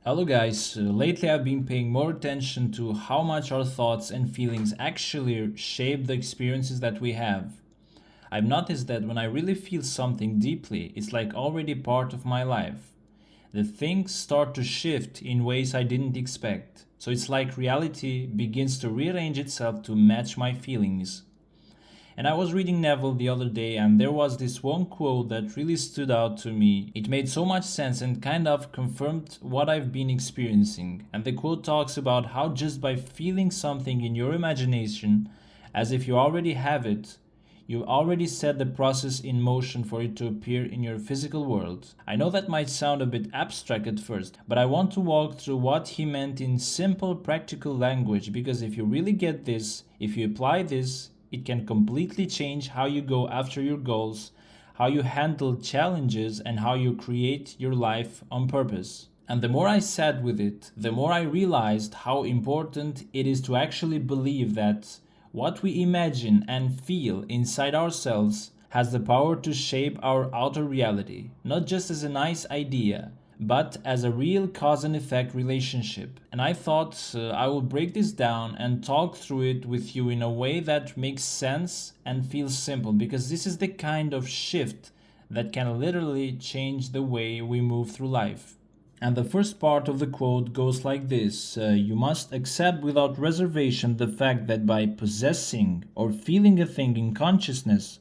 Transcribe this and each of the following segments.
Hello guys, lately I've been paying more attention to how much our thoughts and feelings actually shape the experiences that we have. I've noticed that when I really feel something deeply, it's like already part of my life. The things start to shift in ways I didn't expect. So it's like reality begins to rearrange itself to match my feelings. And I was reading Neville the other day, and there was this one quote that really stood out to me. It made so much sense and kind of confirmed what I've been experiencing. And the quote talks about how just by feeling something in your imagination, as if you already have it, you already set the process in motion for it to appear in your physical world. I know that might sound a bit abstract at first, but I want to walk through what he meant in simple, practical language because if you really get this, if you apply this, it can completely change how you go after your goals, how you handle challenges, and how you create your life on purpose. And the more I sat with it, the more I realized how important it is to actually believe that what we imagine and feel inside ourselves has the power to shape our outer reality, not just as a nice idea, but as a real cause and effect relationship. And I thought I will break this down and talk through it with you in a way that makes sense and feels simple, because this is the kind of shift that can literally change the way we move through life. And the first part of the quote goes like this: You must accept without reservation the fact that by possessing or feeling a thing in consciousness,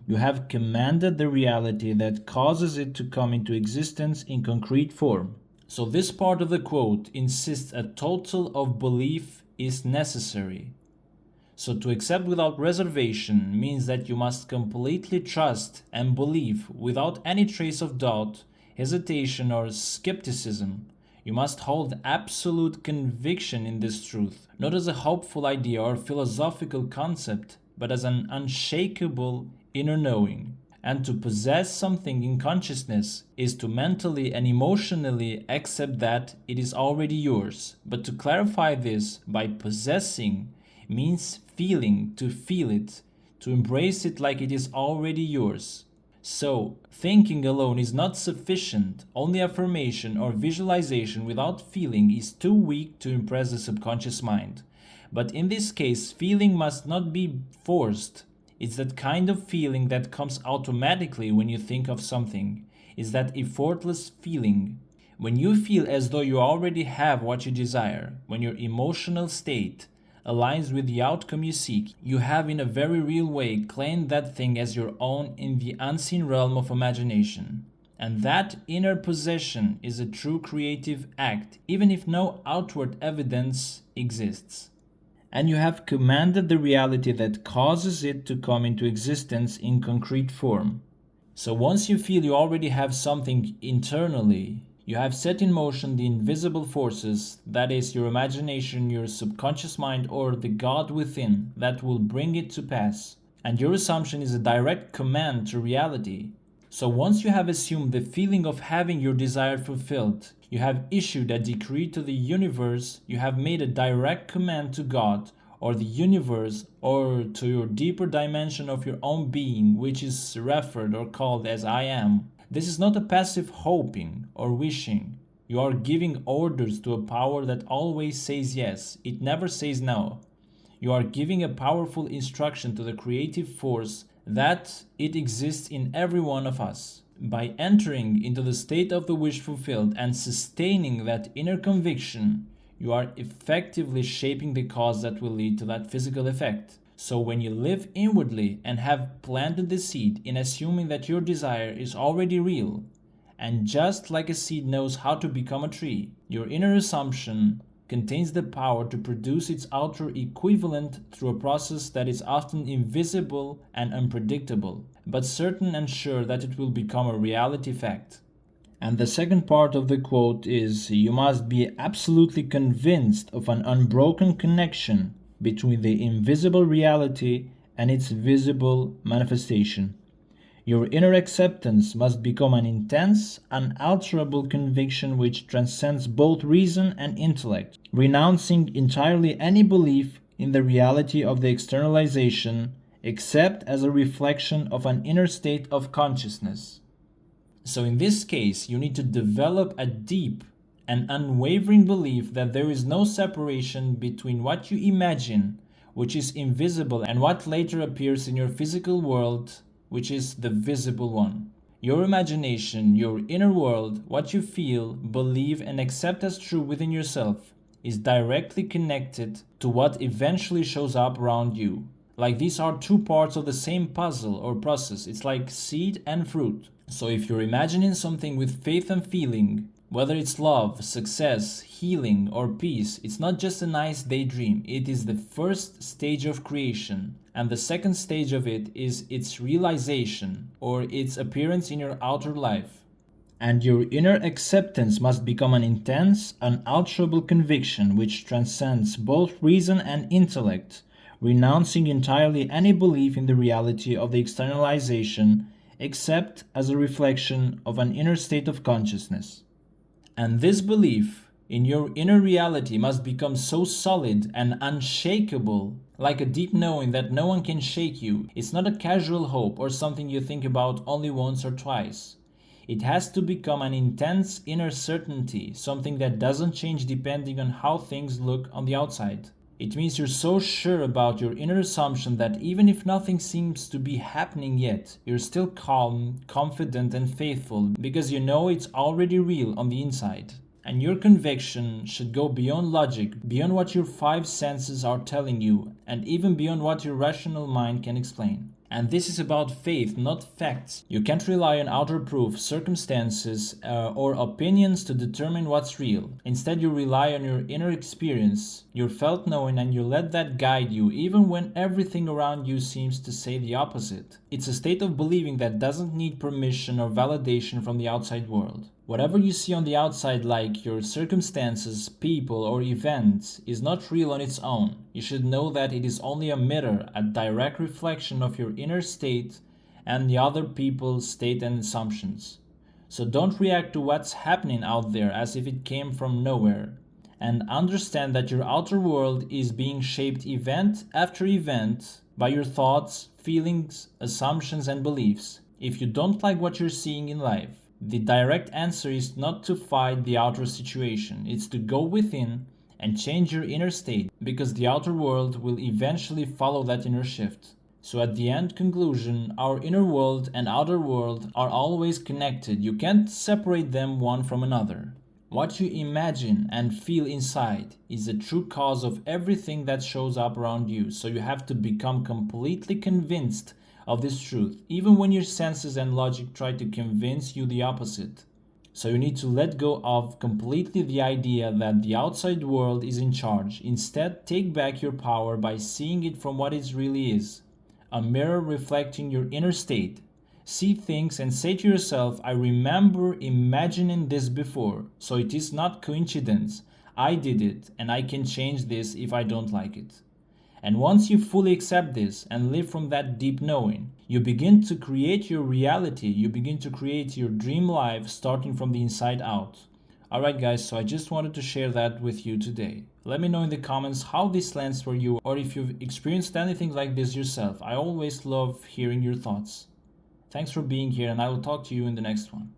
you have commanded the reality that causes it to come into existence in concrete form. So, this part of the quote insists a total of belief is necessary. So, to accept without reservation means that you must completely trust and believe without any trace of doubt, hesitation, or skepticism. You must hold absolute conviction in this truth, not as a hopeful idea or philosophical concept, but as an unshakable inner knowing. And to possess something in consciousness is to mentally and emotionally accept that it is already yours. But to clarify this, by possessing means feeling, to feel it, to embrace it like it is already yours. So, thinking alone is not sufficient. Only affirmation or visualization without feeling is too weak to impress the subconscious mind. But in this case, feeling must not be forced. It's that kind of feeling that comes automatically when you think of something. It's that effortless feeling. When you feel as though you already have what you desire, when your emotional state aligns with the outcome you seek, you have in a very real way claimed that thing as your own in the unseen realm of imagination. And that inner possession is a true creative act, even if no outward evidence exists. And you have commanded the reality that causes it to come into existence in concrete form. So once you feel you already have something internally, you have set in motion the invisible forces, that is, your imagination, your subconscious mind, or the God within, that will bring it to pass. And your assumption is a direct command to reality. So once you have assumed the feeling of having your desire fulfilled, you have issued a decree to the universe, you have made a direct command to God, or the universe, or to your deeper dimension of your own being, which is referred or called as I am. This is not a passive hoping or wishing. You are giving orders to a power that always says yes, it never says no. You are giving a powerful instruction to the creative force that it exists in every one of us. By entering into the state of the wish fulfilled and sustaining that inner conviction, you are effectively shaping the cause that will lead to that physical effect. So when you live inwardly and have planted the seed in assuming that your desire is already real, and just like a seed knows how to become a tree, your inner assumption contains the power to produce its outer equivalent through a process that is often invisible and unpredictable, but certain and sure that it will become a reality fact. And the second part of the quote is: You must be absolutely convinced of an unbroken connection between the invisible reality and its visible manifestation. Your inner acceptance must become an intense, unalterable conviction which transcends both reason and intellect, renouncing entirely any belief in the reality of the externalization, except as a reflection of an inner state of consciousness. So in this case, you need to develop a deep An unwavering belief that there is no separation between what you imagine, which is invisible, and what later appears in your physical world, which is the visible one. Your imagination, your inner world, what you feel, believe, and accept as true within yourself is directly connected to what eventually shows up around you. Like these are two parts of the same puzzle or process. It's like seed and fruit. So if you're imagining something with faith and feeling, whether it's love, success, healing, or peace, it's not just a nice daydream. It is the first stage of creation. And the second stage of it is its realization or its appearance in your outer life. And your inner acceptance must become an intense, unalterable conviction which transcends both reason and intellect, renouncing entirely any belief in the reality of the externalization except as a reflection of an inner state of consciousness. And this belief in your inner reality must become so solid and unshakable, like a deep knowing that no one can shake you. It's not a casual hope or something you think about only once or twice. It has to become an intense inner certainty, something that doesn't change depending on how things look on the outside. It means you're so sure about your inner assumption that even if nothing seems to be happening yet, you're still calm, confident, and faithful because you know it's already real on the inside. And your conviction should go beyond logic, beyond what your five senses are telling you, and even beyond what your rational mind can explain. And this is about faith, not facts. You can't rely on outer proof, circumstances, or opinions to determine what's real. Instead, you rely on your inner experience, your felt knowing, and you let that guide you even when everything around you seems to say the opposite. It's a state of believing that doesn't need permission or validation from the outside world. Whatever you see on the outside, like your circumstances, people, or events, is not real on its own. You should know that it is only a mirror, a direct reflection of your inner state and the other people's state and assumptions. So don't react to what's happening out there as if it came from nowhere. And understand that your outer world is being shaped event after event by your thoughts, feelings, assumptions, and beliefs. If you don't like what you're seeing in life, the direct answer is not to fight the outer situation, it's to go within and change your inner state, because the outer world will eventually follow that inner shift. So at the end conclusion, our inner world and outer world are always connected. You can't separate them one from another. What you imagine and feel inside is the true cause of everything that shows up around you, so you have to become completely convinced of this truth, even when your senses and logic try to convince you the opposite. So you need to let go of completely the idea that the outside world is in charge. Instead, take back your power by seeing it from what it really is, a mirror reflecting your inner state. See things and say to yourself, I remember imagining this before, so it is not coincidence. I did it, and I can change this if I don't like it. And once you fully accept this and live from that deep knowing, you begin to create your reality, you begin to create your dream life starting from the inside out. Alright guys, so I just wanted to share that with you today. Let me know in the comments how this lands for you, or if you've experienced anything like this yourself. I always love hearing your thoughts. Thanks for being here, and I will talk to you in the next one.